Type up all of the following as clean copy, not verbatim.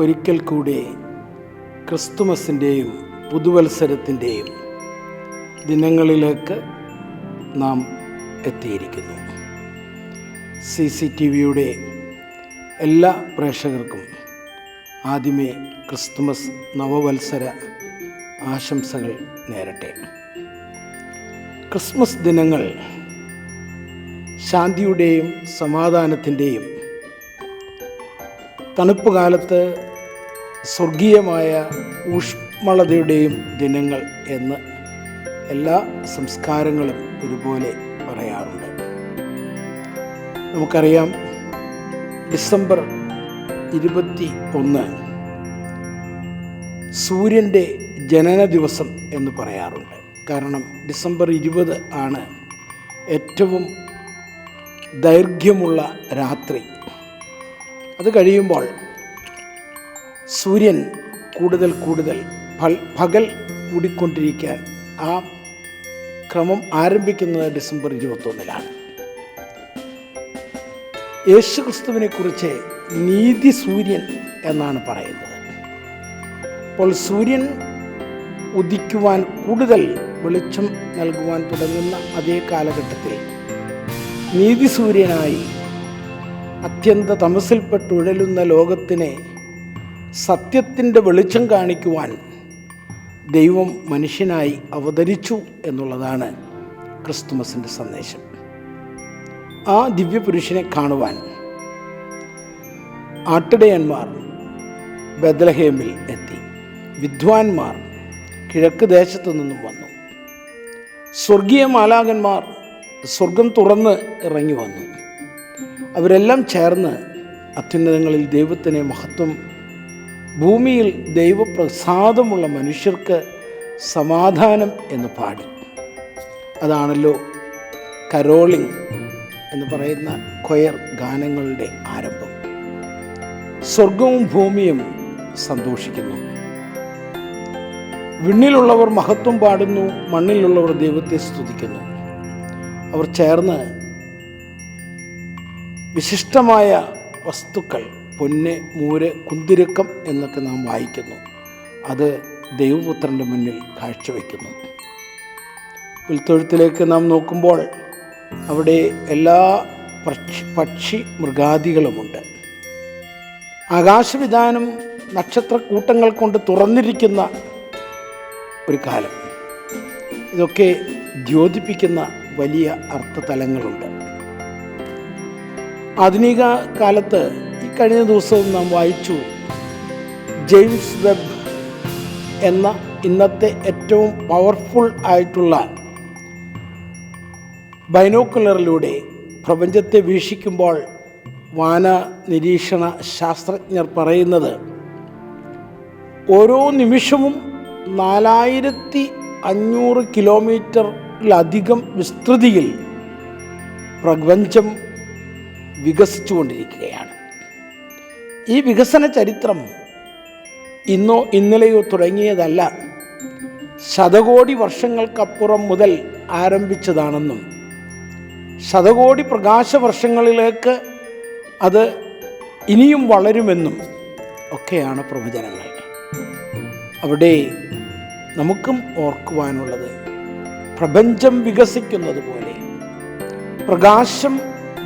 ഒരിക്കൽ കൂടി ക്രിസ്തുമസിൻ്റെയും പുതുവത്സരത്തിൻ്റെയും ദിനങ്ങളിലേക്ക് നാം എത്തിയിരിക്കുന്നു. CCTVയുടെ എല്ലാ പ്രേക്ഷകർക്കും ആദ്യമേ ക്രിസ്തുമസ് നവവത്സര ആശംസകൾ നേരട്ടെ. ക്രിസ്മസ് ദിനങ്ങൾ ശാന്തിയുടെയും സമാധാനത്തിൻ്റെയും, തണുപ്പ് കാലത്ത് സ്വർഗീയമായ ഊഷ്മളതയുടെയും ദിനങ്ങൾ എന്ന് എല്ലാ സംസ്കാരങ്ങളും ഒരുപോലെ പറയാറുണ്ട്. നമുക്കറിയാം, ഡിസംബർ 21 സൂര്യൻ്റെ ജനന ദിവസം എന്ന് പറയാറുണ്ട്. കാരണം ഡിസംബർ 20 ആണ് ഏറ്റവും ദൈർഘ്യമുള്ള രാത്രി. അത് കഴിയുമ്പോൾ സൂര്യൻ കൂടുതൽ പകൽ കൂടിക്കൊണ്ടിരിക്കാൻ ആ ക്രമം ആരംഭിക്കുന്നത് ഡിസംബർ 21 യേശുക്രിസ്തുവിനെ കുറിച്ച് നീതി സൂര്യൻ എന്നാണ് പറയുന്നത്. അപ്പോൾ സൂര്യൻ ഉദിക്കുവാൻ, കൂടുതൽ വെളിച്ചം നൽകുവാൻ തുടങ്ങുന്ന അതേ കാലഘട്ടത്തിൽ നീതി സൂര്യനായി അത്യന്ത തമസിൽപ്പെട്ടുഴലുന്ന ലോകത്തിനെ സത്യത്തിൻ്റെ വെളിച്ചം കാണിക്കുവാൻ ദൈവം മനുഷ്യനായി അവതരിച്ചു എന്നുള്ളതാണ് ക്രിസ്തുമസിൻ്റെ സന്ദേശം. ആ ദിവ്യപുരുഷനെ കാണുവാൻ ആട്ടിടയന്മാർ ബെത്ലഹേമിൽ എത്തി. വിദ്വാൻമാർ കിഴക്ക് ദേശത്തു നിന്നും വന്നു. സ്വർഗീയ മാലാഖന്മാർ സ്വർഗം തുറന്ന് ഇറങ്ങി വന്നു. അവരെല്ലാം ചേർന്ന് അത്യുന്നതങ്ങളിൽ ദൈവത്തിനെ മഹത്വം, ഭൂമിയിൽ ദൈവപ്രസാദമുള്ള മനുഷ്യർക്ക് സമാധാനം എന്ന് പാടി. അതാണല്ലോ കരോളിംഗ് എന്ന് പറയുന്ന കൊയർ ഗാനങ്ങളുടെ ആരംഭം. സ്വർഗവും ഭൂമിയും സന്തോഷിക്കുന്നു. വിണ്ണിലുള്ളവർ മഹത്വം പാടുന്നു, മണ്ണിലുള്ളവർ ദൈവത്തെ സ്തുതിക്കുന്നു. അവർ ചേർന്ന് വിശിഷ്ടമായ വസ്തുക്കൾ, പൊന്ന്, മൂര്, കുന്തിരുക്കം എന്നൊക്കെ നാം വായിക്കുന്നു. അത് ദൈവപുത്രൻ്റെ മുന്നിൽ കാഴ്ചവെക്കുന്നു. പുൽത്തൊഴുത്തിലേക്ക് നാം നോക്കുമ്പോൾ അവിടെ എല്ലാ പക്ഷി മൃഗാദികളുമുണ്ട്. ആകാശവിധാനം നക്ഷത്രക്കൂട്ടങ്ങൾ കൊണ്ട് തുറന്നിരിക്കുന്ന ഒരു കാലം. ഇതൊക്കെ ദ്യോതിപ്പിക്കുന്ന വലിയ അർത്ഥതലങ്ങളുണ്ട്. ആധുനിക കാലത്ത് ഈ കഴിഞ്ഞ ദിവസവും നാം വായിച്ചു, ജെയിംസ് വെബ് എന്ന ഇന്നത്തെ ഏറ്റവും പവർഫുൾ ആയിട്ടുള്ള ബൈനോക്കുലറിലൂടെ പ്രപഞ്ചത്തെ വീക്ഷിക്കുമ്പോൾ വാന നിരീക്ഷണ ശാസ്ത്രജ്ഞർ പറയുന്നത്, ഓരോ നിമിഷവും 4500 കിലോമീറ്ററിലധികം വിസ്തൃതിയിൽ പ്രപഞ്ചം വികസിച്ചുകൊണ്ടിരിക്കുകയാണ്. ഈ വികസന ചരിത്രം ഇന്നോ ഇന്നലെയോ തുടങ്ങിയതല്ല, ശതകോടി വർഷങ്ങൾക്കപ്പുറം മുതൽ ആരംഭിച്ചതാണെന്നും ശതകോടി പ്രകാശവർഷങ്ങളിലേക്ക് അത് ഇനിയും വളരുമെന്നും ഒക്കെയാണ് പ്രവചനങ്ങൾ. അവിടെ നമുക്കും ഓർക്കുവാനുള്ളത്, പ്രപഞ്ചം വികസിക്കുന്നത് പോലെ, പ്രകാശം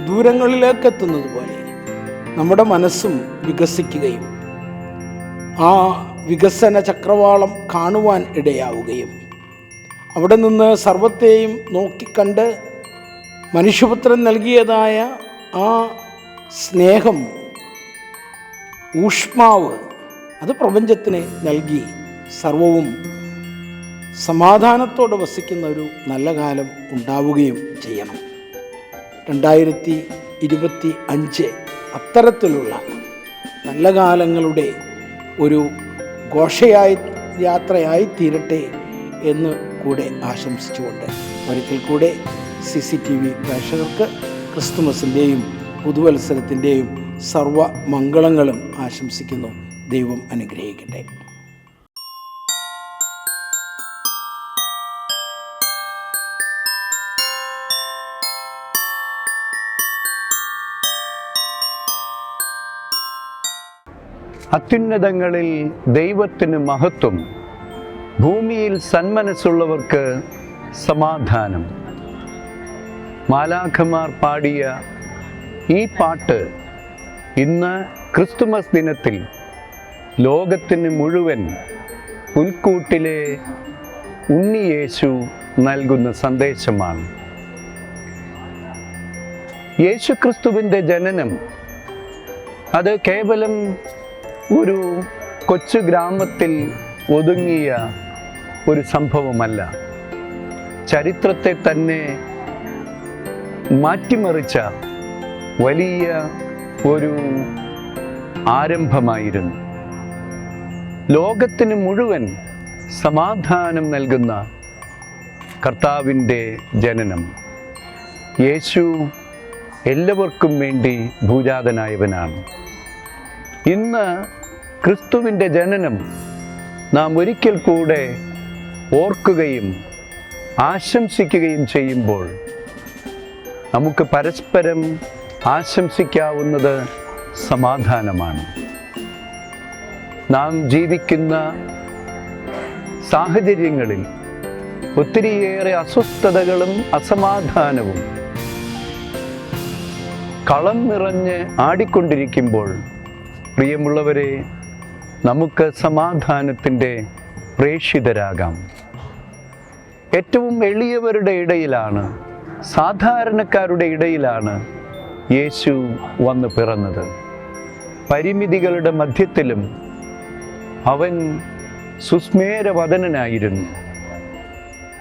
ദൂരങ്ങളിലേക്ക് എത്തുന്നത് പോലെ നമ്മുടെ മനസ്സും വികസിക്കുകയും ആ വികസന ചക്രവാളം കാണുവാൻ ഇടയാവുകയും അവിടെ നിന്ന് സർവത്തെയും നോക്കിക്കണ്ട് മനുഷ്യപുത്രൻ നൽകിയതായ ആ സ്നേഹം, ഊഷ്മാവ്, അത് പ്രപഞ്ചത്തിന് നൽകി സർവവും സമാധാനത്തോടെ വസിക്കുന്ന ഒരു നല്ല കാലം ഉണ്ടാവുകയും ചെയ്യണം. 2025 അത്തരത്തിലുള്ള നല്ല കാലങ്ങളുടെ ഒരു ഘോഷയാത്രയായി തീരട്ടെ എന്ന് കൂടെ ആശംസിച്ചുകൊണ്ട് ഒരിക്കൽ കൂടെ CCTV പ്രേക്ഷകർക്ക് ക്രിസ്തുമസിൻ്റെയും പുതുവത്സരത്തിൻ്റെയും സർവ മംഗളങ്ങളും ആശംസിക്കുന്നു. ദൈവം അനുഗ്രഹിക്കട്ടെ. അത്യുന്നതങ്ങളിൽ ദൈവത്തിന് മഹത്വം, ഭൂമിയിൽ സന്മനസ്സുള്ളവർക്ക് സമാധാനം. മാലാഖമാർ പാടിയ ഈ പാട്ട് ഇന്ന് ക്രിസ്തുമസ് ദിനത്തിൽ ലോകത്തിന് മുഴുവൻ പുൽക്കൂട്ടിലെ ഉണ്ണിയേശു നൽകുന്ന സന്ദേശമാണ്. യേശുക്രിസ്തുവിൻ്റെ ജനനം അത് കേവലം ഒരു കൊച്ചു ഗ്രാമത്തിൽ ഒതുങ്ങിയ ഒരു സംഭവമല്ല. ചരിത്രത്തെ തന്നെ മാറ്റിമറിച്ച വലിയ ഒരു ആരംഭമായിരുന്നു. ലോകത്തിന് മുഴുവൻ സമാധാനം നൽകുന്ന കർത്താവിൻ്റെ ജനനം. യേശു എല്ലാവർക്കും വേണ്ടി ഭൂജാതനായവനാണ്. ഇന്ന് ക്രിസ്തുവിൻ്റെ ജനനം നാം ഒരിക്കൽ കൂടെ ഓർക്കുകയും ആശംസിക്കുകയും ചെയ്യുമ്പോൾ നമുക്ക് പരസ്പരം ആശംസിക്കാവുന്നത് സമാധാനമാണ്. നാം ജീവിക്കുന്ന സാഹചര്യങ്ങളിൽ ഒത്തിരിയേറെ അസ്വസ്ഥതകളും അസമാധാനവും കളം നിറഞ്ഞ് ആടിക്കൊണ്ടിരിക്കുമ്പോൾ, പ്രിയമുള്ളവരെ, നമുക്ക് സമാധാനത്തിൻ്റെ പ്രേക്ഷിതരാകാം. ഏറ്റവും എളിയവരുടെ ഇടയിലാണ്, സാധാരണക്കാരുടെ ഇടയിലാണ് യേശു വന്ന് പിറന്നത്. പരിമിതികളുടെ മധ്യത്തിലും അവൻ സുസ്മേരവദനനായിരുന്നു.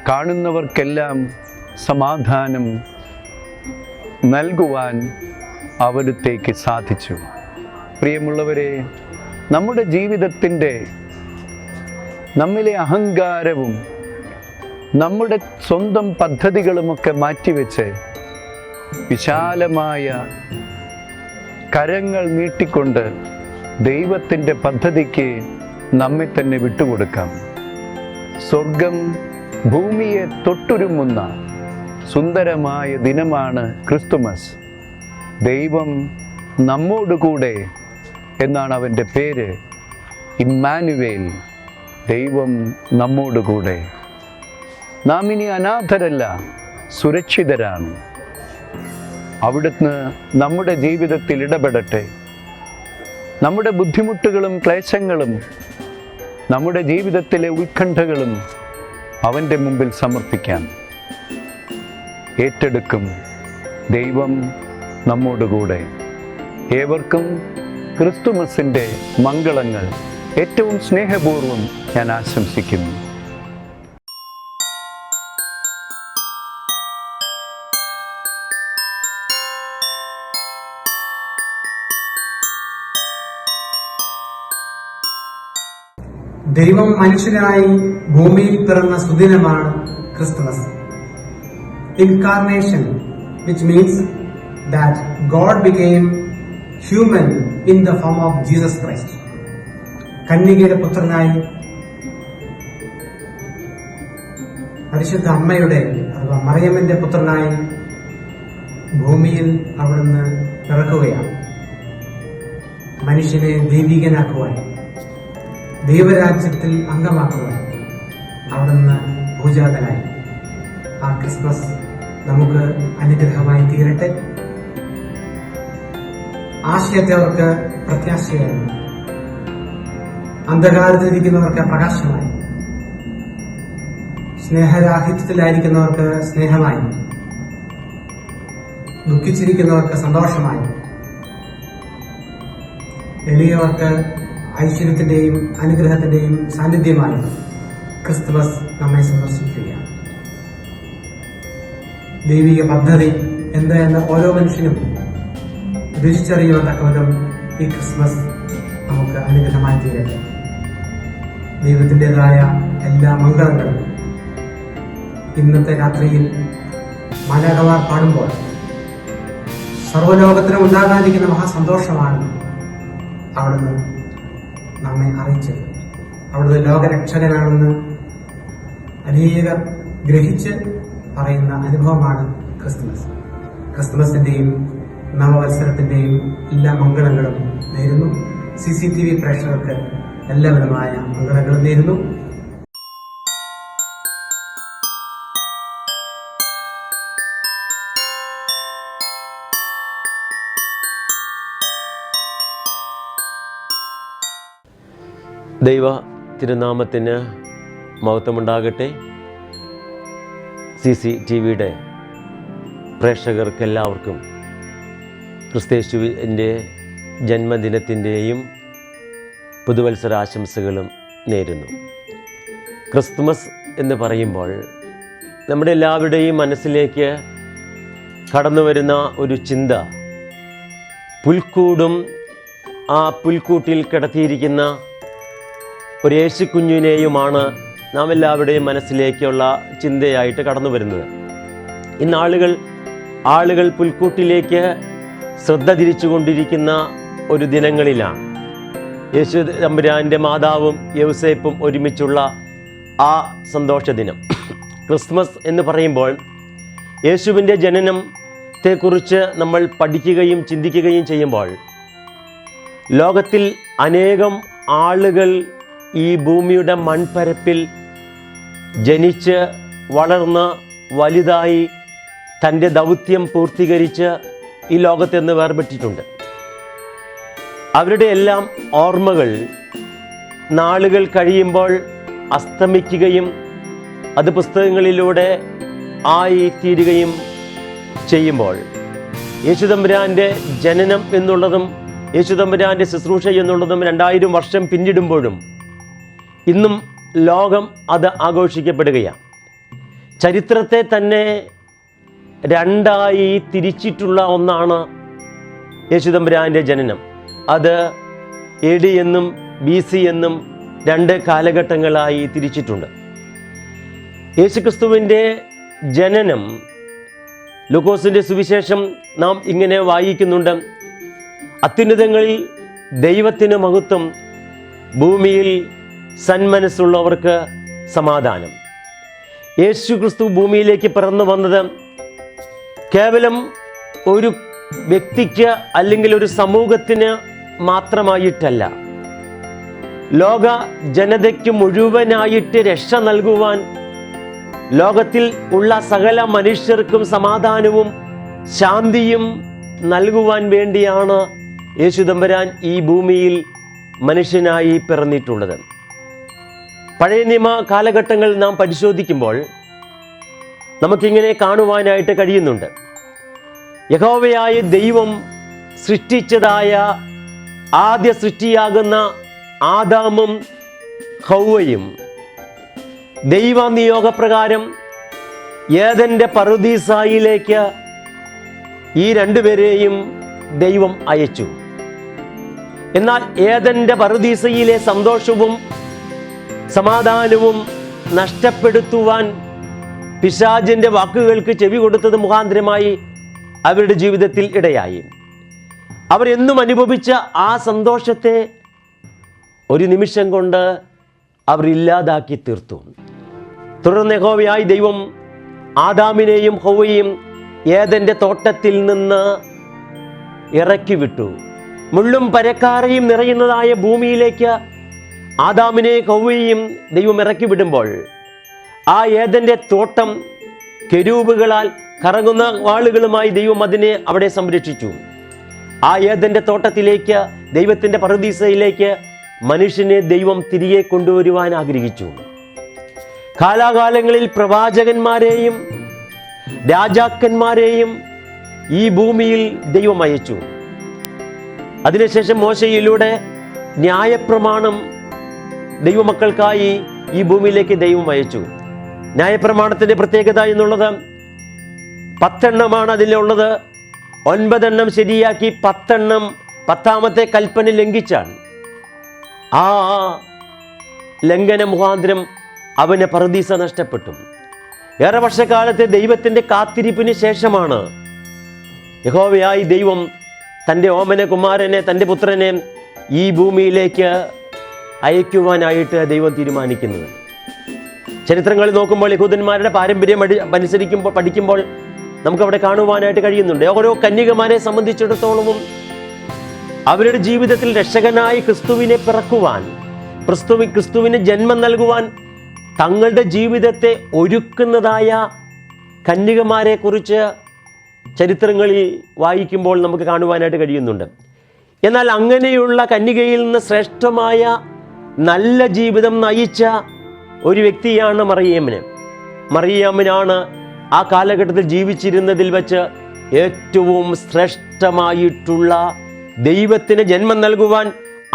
കാണുന്നവർക്കെല്ലാം സമാധാനം നൽകുവാൻ അവിടുത്തേക്ക് സാധിച്ചു. പ്രിയമുള്ളവരെ, നമ്മുടെ ജീവിതത്തിൻ്റെ നമ്മിലെ അഹങ്കാരവും നമ്മുടെ സ്വന്തം പദ്ധതികളുമൊക്കെ മാറ്റിവെച്ച് വിശാലമായ കരങ്ങൾ നീട്ടിക്കൊണ്ട് ദൈവത്തിൻ്റെ പദ്ധതിക്ക് നമ്മെ തന്നെ വിട്ടുകൊടുക്കാം. സ്വർഗം ഭൂമിയെ തൊട്ടുരുമുന്ന സുന്ദരമായ ദിനമാണ് ക്രിസ്തുമസ്. ദൈവം നമ്മോടുകൂടെ എന്നാണ് അവൻ്റെ പേര്, ഇമ്മാനുവേൽ, ദൈവം നമ്മോടുകൂടെ. നാം ഇനി അനാഥരല്ല, സുരക്ഷിതരാണ്. അവിടുന്ന് നമ്മുടെ ജീവിതത്തിൽ ഇടപെടട്ടെ. നമ്മുടെ ബുദ്ധിമുട്ടുകളും ക്ലേശങ്ങളും നമ്മുടെ ജീവിതത്തിലെ ഉത്കണ്ഠകളും അവൻ്റെ മുമ്പിൽ സമർപ്പിക്കാം. ഏറ്റെടുക്കും. ദൈവം നമ്മോടുകൂടെ. ഏവർക്കും ക്രിസ്തുമസിൻ്റെ മംഗളങ്ങൾ ഏറ്റവും സ്നേഹപൂർവ്വം ഞാൻ ആശംസിക്കുന്നു. ദൈവം മനുഷ്യനായി ഭൂമിയിൽ പിറന്ന സുദിനമാണ് Christmas. Incarnation, which means that God became human in the form of Jesus Christ. കന്യകയുടെ പുത്രനായി, പരിശുദ്ധ അമ്മയുടെ അഥവാ മറിയമിന്റെ പുത്രനായി ഭൂമിയിൽ അവിടുന്ന് പിറക്കുകയാണ്. മനുഷ്യനെ ദൈവികനാക്കുവാൻ, ദൈവരാജ്യത്തിൽ അംഗമാക്കുവാൻ അവിടുന്ന് ഭൂജാതനായി. ആ ക്രിസ്മസ് നമുക്ക് അനുഗ്രഹമായി തീരട്ടെ. ആശയത്തവർക്ക് പ്രത്യാശയായി, അന്ധകാരത്തിലിരിക്കുന്നവർക്ക് പ്രകാശമായി, സ്നേഹരാഹിത്യത്തിലായിരിക്കുന്നവർക്ക് സ്നേഹമായി, ദുഃഖിച്ചിരിക്കുന്നവർക്ക് സന്തോഷമായി, എളിയവർക്ക് ഐശ്വര്യത്തിന്റെയും അനുഗ്രഹത്തിന്റെയും സാന്നിധ്യമായി ക്രിസ്തുമസ് നമ്മെ സന്ദർശിക്കുകയാണ്. ദൈവിക പദ്ധതി എന്തായെന്ന് ഓരോ മനുഷ്യനും രുചിച്ചറിയുവാൻ തക്കവിധം ഈ ക്രിസ്മസ് നമുക്ക് അനുഗ്രഹമായി തീരട്ടെ. ദൈവത്തിൻ്റെതായ എല്ലാ മംഗളങ്ങളും ഇന്നത്തെ രാത്രിയിൽ മാലാഖമാർ പാടുമ്പോൾ സർവ്വലോകത്തിനും ഉണ്ടാകാതിരിക്കുന്ന മഹാസന്തോഷമാണ് അവിടുന്ന് നമ്മെ അറിയിച്ചത്. അവിടുന്ന് ലോകരക്ഷകനാണെന്ന് അനേകർ ഗ്രഹിച്ച് പറയുന്ന അനുഭവമാണ് ക്രിസ്തുമസ്. ക്രിസ്തുമസിന്റെയും നവവത്സരത്തിന്റെയും എല്ലാ മംഗളങ്ങളും നേരുന്നു. CCTV പ്രേക്ഷകർക്ക് എല്ലാവിധമായ മംഗളങ്ങളും നേരുന്നു. ദൈവ തിരുനാമത്തിന് മഹത്വമുണ്ടാകട്ടെ. CCTVയുടെ പ്രേക്ഷകർക്കെല്ലാവർക്കും ക്രിസ്തയേശുവിൻ്റെ ജന്മദിനത്തിൻ്റെയും പുതുവത്സരാശംസകളും നേരുന്നു. ക്രിസ്തുമസ് എന്ന് പറയുമ്പോൾ നമ്മുടെ എല്ലാവരുടെയും മനസ്സിലേക്ക് കടന്നു വരുന്ന ഒരു ചിന്ത, പുൽക്കൂടും ആ പുൽക്കൂട്ടിൽ കിടത്തിയിരിക്കുന്ന ഒരു യേശുക്കുഞ്ഞിനെയുമാണ് നാം എല്ലാവരുടെയും മനസ്സിലേക്കുള്ള ചിന്തയായിട്ട് കടന്നു വരുന്നത്. ഇന്ന് ആളുകൾ പുൽക്കൂട്ടിലേക്ക് ശ്രദ്ധ തിരിച്ചുകൊണ്ടിരിക്കുന്ന ഒരു ദിനങ്ങളിലാണ്. യേശു തമ്പുരാൻ്റെ മാതാവും യൗസേപ്പും ഒരുമിച്ചുള്ള ആ സന്തോഷ ദിനം. ക്രിസ്മസ് എന്ന് പറയുമ്പോൾ യേശുവിൻ്റെ ജനനത്തെക്കുറിച്ച് നമ്മൾ പഠിക്കുകയും ചിന്തിക്കുകയും ചെയ്യുമ്പോൾ ലോകത്തിൽ അനേകം ആളുകൾ ഈ ഭൂമിയുടെ മൺപരപ്പിൽ ജനിച്ച് വളർന്ന് വലുതായി തൻ്റെ ദൗത്യം പൂർത്തീകരിച്ച് ഈ ലോകത്ത് നിന്ന് വേർപെട്ടിട്ടുണ്ട്. അവരുടെ എല്ലാം ഓർമ്മകൾ നാളുകൾ കഴിയുമ്പോൾ അസ്തമിക്കുകയും അത് പുസ്തകങ്ങളിലൂടെ ആയിത്തീരുകയും ചെയ്യുമ്പോൾ യേശുതമ്പുരാൻ്റെ ജനനം എന്നുള്ളതും യേശുതമ്പുരാൻ്റെ ശുശ്രൂഷ എന്നുള്ളതും 2000 വർഷം പിന്നിടുമ്പോഴും ഇന്നും ലോകം അത് ആഘോഷിക്കപ്പെടുകയാണ്. ചരിത്രത്തെ തന്നെ രണ്ടായി തിരിച്ചിട്ടുള്ള ഒന്നാണ് യേശുതമ്പുരാൻ്റെ ജനനം. അത് AD എന്നും BC എന്നും 2 കാലഘട്ടങ്ങളായി തിരിച്ചിട്ടുണ്ട്. യേശുക്രിസ്തുവിൻ്റെ ജനനം ലൂക്കോസിൻ്റെ സുവിശേഷം നാം ഇങ്ങനെ വായിക്കുന്നുണ്ട്: അത്യുന്നതങ്ങളിൽ ദൈവത്തിന് മഹത്വം, ഭൂമിയിൽ സന്മനസ്സുള്ളവർക്ക് സമാധാനം. യേശു ക്രിസ്തു ഭൂമിയിലേക്ക് പിറന്നു വന്നത് കേവലം ഒരു വ്യക്തിക്ക് അല്ലെങ്കിൽ ഒരു സമൂഹത്തിന് മാത്രമായിട്ടല്ല, ലോക ജനതയ്ക്ക് മുഴുവനായിട്ട് രക്ഷ നൽകുവാൻ, ലോകത്തിൽ ഉള്ള സകല മനുഷ്യർക്കും സമാധാനവും ശാന്തിയും നൽകുവാൻ വേണ്ടിയാണ് യേശുതമ്പുരാൻ ഈ ഭൂമിയിൽ മനുഷ്യനായി പിറന്നിട്ടുള്ളത്. പഴയ നിയമ കാലഘട്ടങ്ങൾ നാം പരിശോധിക്കുമ്പോൾ നമുക്കിങ്ങനെ കാണുവാനായിട്ട് കഴിയുന്നുണ്ട്. യഹോവയായ ദൈവം സൃഷ്ടിച്ചതായ ആദ്യ സൃഷ്ടിയാകുന്ന ആദാമും ഹൗവയും ദൈവനിയോഗപ്രകാരം ഏദന്റെ പറുദീസായിലേക്ക് ഈ രണ്ടുപേരെയും ദൈവം അയച്ചു. എന്നാൽ ഏദന്റെ പറുദീസയിലെ സന്തോഷവും സമാധാനവും നഷ്ടപ്പെടുത്തുവാൻ പിശാചിൻ്റെ വാക്കുകൾക്ക് ചെവി കൊടുത്തത് മുഖാന്തരമായി അവരുടെ ജീവിതത്തിൽ ഇടയായി. അവരെന്നും അനുഭവിച്ച ആ സന്തോഷത്തെ ഒരു നിമിഷം കൊണ്ട് അവർ ഇല്ലാതാക്കി തീർത്തു. തുടർന്ന് യഹോവയായ ദൈവം ആദാമിനെയും ഹൗവയെയും ഏദന്റെ തോട്ടത്തിൽ നിന്ന് ഇറക്കി വിട്ടു. മുള്ളും പരക്കാരയും നിറയുന്നതായ ഭൂമിയിലേക്ക് ആദാമിനെയും ഹൗവയെയും ദൈവം ഇറക്കി വിടുമ്പോൾ ആ ഏദന്റെ തോട്ടം കെരൂബുകളാൽ കറങ്ങുന്ന വാളുകളുമായി ദൈവം അതിനെ അവിടെ സംരക്ഷിച്ചു. ആ ഏദന്റെ തോട്ടത്തിലേക്ക്, ദൈവത്തിൻ്റെ പറുദീസയിലേക്ക് മനുഷ്യനെ ദൈവം തിരികെ കൊണ്ടുവരുവാൻ ആഗ്രഹിച്ചു. കാലാകാലങ്ങളിൽ പ്രവാചകന്മാരെയും രാജാക്കന്മാരെയും ഈ ഭൂമിയിൽ ദൈവം അയച്ചു. അതിനുശേഷം മോശയിലൂടെ ന്യായപ്രമാണം ദൈവമക്കൾക്കായി ഈ ഭൂമിയിലേക്ക് ദൈവം അയച്ചു. ന്യായപ്രമാണത്തിൻ്റെ പ്രത്യേകത എന്നുള്ളത് 10 അതിലുള്ളത്. 9 ശരിയാക്കി 10ാമത്തെ കൽപ്പന ലംഘിച്ചാണ്. ആ ലംഘന മുഖാന്തരം അവന് പറുദീസ നഷ്ടപ്പെട്ടു. ഏറെ വർഷക്കാലത്തെ ദൈവത്തിൻ്റെ കാത്തിരിപ്പിന് ശേഷമാണ് യഹോവയായി ദൈവം തൻ്റെ ഓമന കുമാരനെ, തൻ്റെ പുത്രനെ ഈ ഭൂമിയിലേക്ക് അയക്കുവാനായിട്ട് ദൈവം തീരുമാനിക്കുന്നത്. ചരിത്രങ്ങളിൽ നോക്കുമ്പോൾ യഹൂദന്മാരുടെ പാരമ്പര്യം പഠിക്കുമ്പോൾ നമുക്കവിടെ കാണുവാനായിട്ട് കഴിയുന്നുണ്ട്. ഓരോ കന്യകമാരെ സംബന്ധിച്ചിടത്തോളവും അവരുടെ ജീവിതത്തിൽ രക്ഷകനായ ക്രിസ്തുവിനെ പിറക്കുവാൻ, ക്രിസ്തുവിന് ജന്മം നൽകുവാൻ തങ്ങളുടെ ജീവിതത്തെ ഒരുക്കുന്നതായ കന്യകമാരെ കുറിച്ച് ചരിത്രങ്ങളിൽ വായിക്കുമ്പോൾ നമുക്ക് കാണുവാനായിട്ട് കഴിയുന്നുണ്ട്. എന്നാൽ അങ്ങനെയുള്ള കന്യകയിൽ നിന്ന് ശ്രേഷ്ഠമായ നല്ല ജീവിതം നയിച്ച ഒരു വ്യക്തിയാണ് മറിയാമിനാണ് ആ കാലഘട്ടത്തിൽ ജീവിച്ചിരുന്നതിൽ വെച്ച് ഏറ്റവും ശ്രേഷ്ഠമായിട്ടുള്ള, ദൈവത്തിന് ജന്മം നൽകുവാൻ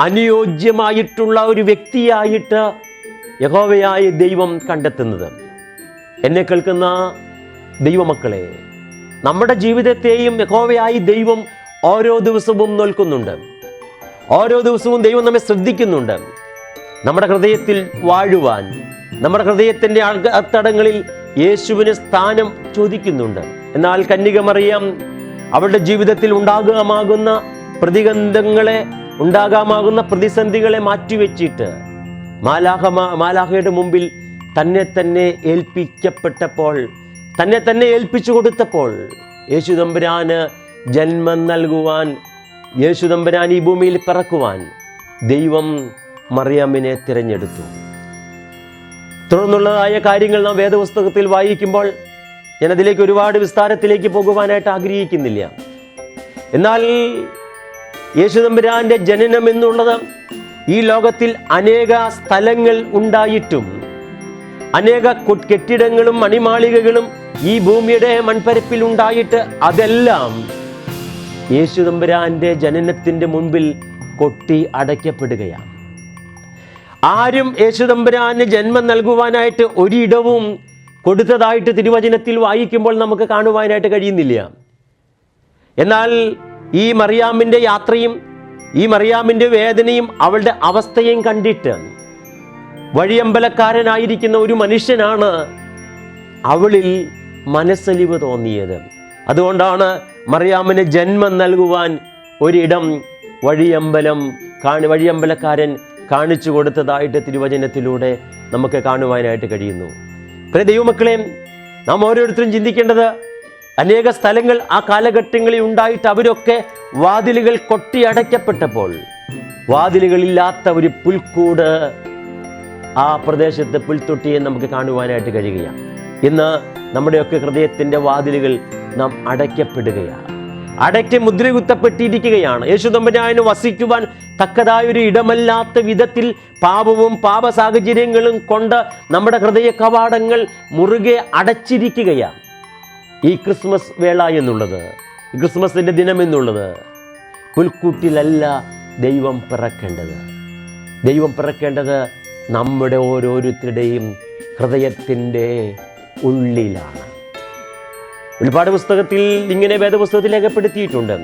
അനുയോജ്യമായിട്ടുള്ള ഒരു വ്യക്തിയായിട്ട് യഹോവയായ ദൈവം കണ്ടെത്തുന്നത്. എന്നെ കേൾക്കുന്ന ദൈവമക്കളെ, നമ്മുടെ ജീവിതത്തെയും യഹോവയായ ദൈവം ഓരോ ദിവസവും നോൽക്കുന്നുണ്ട്. ഓരോ ദിവസവും ദൈവം നമ്മെ ശ്രദ്ധിക്കുന്നുണ്ട്. നമ്മുടെ ഹൃദയത്തിൽ വാഴുവാൻ, നമ്മുടെ ഹൃദയത്തിൻ്റെ അത്തടങ്ങളിൽ യേശുവിന് സ്ഥാനം ചോദിക്കുന്നുണ്ട്. എന്നാൽ കന്യക മറിയം അവളുടെ ജീവിതത്തിൽ ഉണ്ടാകാമാകുന്ന പ്രതിസന്ധികളെ മാറ്റിവെച്ചിട്ട് മാലാഖയുടെ മുമ്പിൽ തന്നെ ഏൽപ്പിച്ചു കൊടുത്തപ്പോൾ യേശുദമ്പുരാന് ജന്മം നൽകുവാൻ, യേശുദമ്പുരാൻ ഈ ഭൂമിയിൽ പിറക്കുവാൻ ദൈവം മറിയാമിനെ തിരഞ്ഞെടുത്തു. തുടർന്നുള്ളതായ കാര്യങ്ങൾ നാം വേദപുസ്തകത്തിൽ വായിക്കുമ്പോൾ ഞാനതിലേക്ക് ഒരുപാട് വിസ്താരത്തിലേക്ക് പോകുവാനായിട്ട് ആഗ്രഹിക്കുന്നില്ല. എന്നാൽ യേശുദമ്പുരാന്റെ ജനനം എന്നുള്ളത് ഈ ലോകത്തിൽ അനേക സ്ഥലങ്ങൾ ഉണ്ടായിട്ടും, അനേക കെട്ടിടങ്ങളും മണിമാളികകളും ഈ ഭൂമിയുടെ മൺപരപ്പിൽ ഉണ്ടായിട്ട് അതെല്ലാം യേശുദമ്പുരാന്റെ ജനനത്തിന്റെ മുൻപിൽ കൊട്ടി അടയ്ക്കപ്പെടുകയാണ്. ആരും യേശുദമ്പുരാന് ജന്മം നൽകുവാനായിട്ട് ഒരിടവും കൊടുത്തതായിട്ട് തിരുവചനത്തിൽ വായിക്കുമ്പോൾ നമുക്ക് കാണുവാനായിട്ട് കഴിയുന്നില്ല. എന്നാൽ ഈ മറിയാമിൻ്റെ യാത്രയും ഈ മറിയാമിൻ്റെ വേദനയും അവളുടെ അവസ്ഥയും കണ്ടിട്ട് വഴിയമ്പലക്കാരനായിരിക്കുന്ന ഒരു മനുഷ്യനാണ് അവളിൽ മനസ്സലിവ് തോന്നിയത്. അതുകൊണ്ടാണ് മറിയാമിന് ജന്മം നൽകുവാൻ ഒരിടം വഴിയമ്പലക്കാരൻ കാണിച്ചു കൊടുത്തതായിട്ട് തിരുവചനത്തിലൂടെ നമുക്ക് കാണുവാനായിട്ട് കഴിയുന്നു. പ്രിയ ദൈവമക്കളെ, നാം ഓരോരുത്തരും ചിന്തിക്കേണ്ടത്, അനേക സ്ഥലങ്ങൾ ആ കാലഘട്ടങ്ങളിൽ ഉണ്ടായിട്ട് അവരൊക്കെ വാതിലുകൾ കൊട്ടി അടയ്ക്കപ്പെട്ടപ്പോൾ വാതിലുകളില്ലാത്ത ഒരു പുൽക്കൂട് ആ പ്രദേശത്ത് പുൽത്തൊട്ടിയെ നമുക്ക് കാണുവാനായിട്ട് കഴിയുകയാണ്. ഇന്ന് നമ്മുടെയൊക്കെ ഹൃദയത്തിൻ്റെ വാതിലുകൾ നാം അടയ്ക്കപ്പെടുകയാണ്, അടയ്ക്ക് മുദ്രകുത്തപ്പെട്ടിരിക്കുകയാണ്. യേശുദമ്പുരാന് വസിക്കുവാൻ തക്കതായൊരു ഇടമല്ലാത്ത വിധത്തിൽ പാപവും പാപ സാഹചര്യങ്ങളും കൊണ്ട് നമ്മുടെ ഹൃദയ കവാടങ്ങൾ മുറുകെ അടച്ചിരിക്കുകയാണ്. ഈ ക്രിസ്മസ് വേള എന്നുള്ളത്, ഈ ക്രിസ്മസിൻ്റെ ദിനം എന്നുള്ളത് പുൽക്കൂട്ടിലല്ല ദൈവം പിറക്കേണ്ടത് നമ്മുടെ ഓരോരുത്തരുടെയും ഹൃദയത്തിൻ്റെ ഉള്ളിലാണ്. വെളിപ്പാട് പുസ്തകത്തിൽ ഇങ്ങനെ വേദപുസ്തകത്തിൽ രേഖപ്പെടുത്തിയിട്ടുണ്ട്: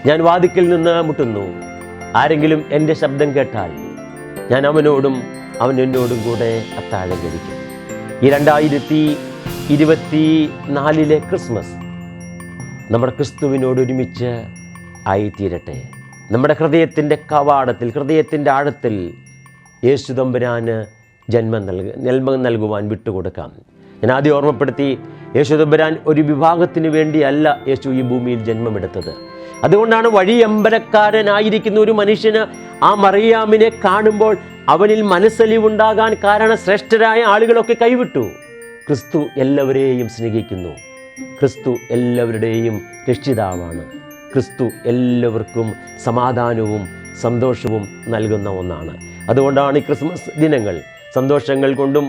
ഞാൻ വാതിക്കൽ നിന്ന് മുട്ടുന്നു, ആരെങ്കിലും എൻ്റെ ശബ്ദം കേട്ടാൽ ഞാൻ അവനോടും അവൻ എന്നോടും കൂടെ അത്താഴം കഴിക്കും. ഈ 2024 ക്രിസ്മസ് നമ്മുടെ ക്രിസ്തുവിനോട് ഒരുമിച്ച് ആയിത്തീരട്ടെ. നമ്മുടെ ഹൃദയത്തിൻ്റെ കവാടത്തിൽ, ഹൃദയത്തിൻ്റെ ആഴത്തിൽ യേശുദമ്പുരാന് ജന്മം നൽകുവാൻ വിട്ടുകൊടുക്കാം. ഞാൻ ആദ്യം ഓർമ്മപ്പെടുത്തി, യേശുദമ്പുരാൻ ഒരു വിഭാഗത്തിന് വേണ്ടിയല്ല യേശു ഈ ഭൂമിയിൽ ജന്മമെടുത്തത്. അതുകൊണ്ടാണ് വഴിയമ്പലക്കാരനായിരിക്കുന്ന ഒരു മനുഷ്യന് ആ മറിയാമിനെ കാണുമ്പോൾ അവനിൽ മനസ്സലിവുണ്ടാകാൻ കാരണം ശ്രേഷ്ഠരായ ആളുകളൊക്കെ കൈവിട്ടു. ക്രിസ്തു എല്ലാവരെയും സ്നേഹിക്കുന്നു. ക്രിസ്തു എല്ലാവരുടെയും രക്ഷിതാവാണ്. ക്രിസ്തു എല്ലാവർക്കും സമാധാനവും സന്തോഷവും നൽകുന്ന ഒന്നാണ്. അതുകൊണ്ടാണ് ഈ ക്രിസ്മസ് ദിനങ്ങൾ സന്തോഷങ്ങൾ കൊണ്ടും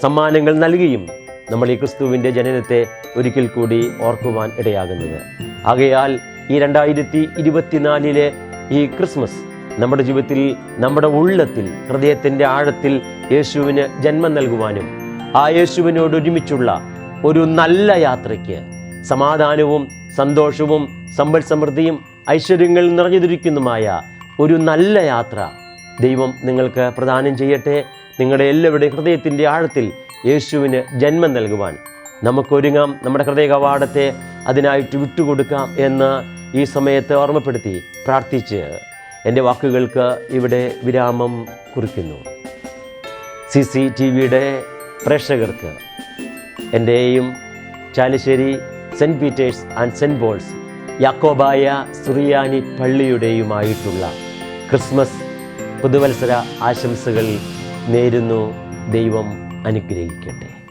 സമ്മാനങ്ങൾ നൽകിയും നമ്മൾ ഈ ക്രിസ്തുവിൻ്റെ ജനനത്തെ ഒരിക്കൽ കൂടി ഓർക്കുവാൻ ഇടയാകുന്നത്. ആകയാൽ ഈ 2024 ഈ ക്രിസ്മസ് നമ്മുടെ ജീവിതത്തിൽ, നമ്മുടെ ഉള്ളത്തിൽ, ഹൃദയത്തിൻ്റെ ആഴത്തിൽ യേശുവിന് ജന്മം നൽകുവാനും ആ യേശുവിനോട് ഒരുമിച്ചുള്ള ഒരു നല്ല യാത്രയ്ക്ക് സമാധാനവും സന്തോഷവും സമ്പൽ സമൃദ്ധിയും ഐശ്വര്യങ്ങൾ നിറഞ്ഞിരിക്കുന്നതുമായ ഒരു നല്ല യാത്ര ദൈവം നിങ്ങൾക്ക് പ്രദാനം ചെയ്യട്ടെ. നിങ്ങളുടെ എല്ലാവരുടെയും ഹൃദയത്തിൻ്റെ ആഴത്തിൽ യേശുവിന് ജന്മം നൽകുവാൻ നമുക്കൊരുങ്ങാം. നമ്മുടെ ഹൃദയ കവാടത്തെ അതിനായിട്ട് വിട്ടുകൊടുക്കാം എന്ന് ഈ സമയത്ത് ഓർമ്മപ്പെടുത്തി പ്രാർത്ഥിച്ച് എൻ്റെ വാക്കുകൾക്ക് ഇവിടെ വിരാമം കുറിക്കുന്നു. CCTVയുടെ പ്രേക്ഷകർക്ക് എൻ്റെയും Chalissery saint Peter's and saint Paul's യാക്കോബായ സുറിയാനി പള്ളിയുടെയുമായിട്ടുള്ള ക്രിസ്മസ് പുതുവത്സര ആശംസകൾ നേരുന്നു. ദൈവം അനുഗ്രഹിക്കട്ടെ.